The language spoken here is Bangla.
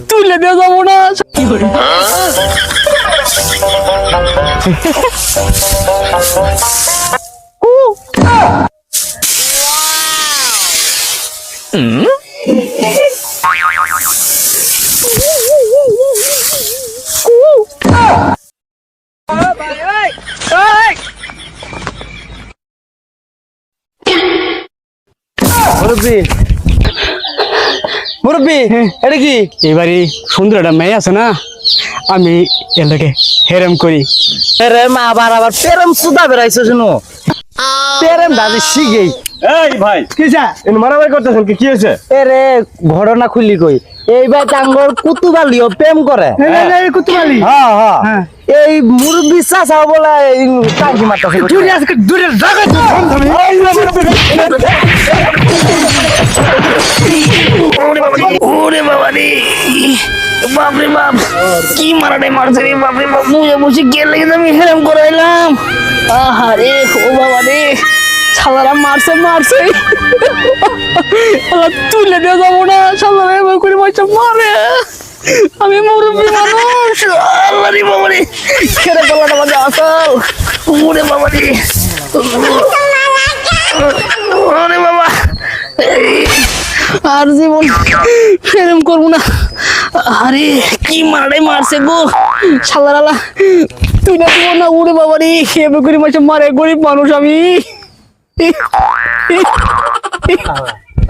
তুলে দিয়ে যাবো না। মুরব্বী মুরব্বী এটা কি? এবারে সুন্দর একটা মেয়ে আছে না, আমি এলাকে হেরেম করি। আরে মা আবার প্রেম সুদা বেরাইছো শুনো, প্রেম দাদি শিখেই। এই ভাই কিসা ইন মারামারি করতেছেন কি হয়েছে? এরে ঘটনা খুলি কই, এইবার টাঙ্গর কুতুবালিও প্রেম করে। কুতুবালি হ্যাঁ হ্যাঁ, এই মুরব্বী চাচা বলা টাঙ্কি মারতেছে। আজকে দূরে জায়গা ওরে বাবা রে, বাপরে বাপ, কি মারাটাই মারছে রে, বাপরে বাপ, মুখে বসে গেল লেগে আমি হেরাম করাইলাম। আহারে ও বাবা রে, শালারা মারছে মারছে। তুলে দিয়ে যাবো না, সামনে এবার করে মাইছে মারে। আমি মুরব্বী মানুষ। আল্লাহ রে বাবা রে, খেলে গলাটা বাজে আসল। ওরে বাবা রে, ওরে বাবা, আর জীবন প্রেম করবো না। আরে কি মারাটাই মারছে গো, শালারা তুই না দিব না। উড়ে বাবা রে, এবার করে মাইছে মারে। গরিব মানুষ আমি।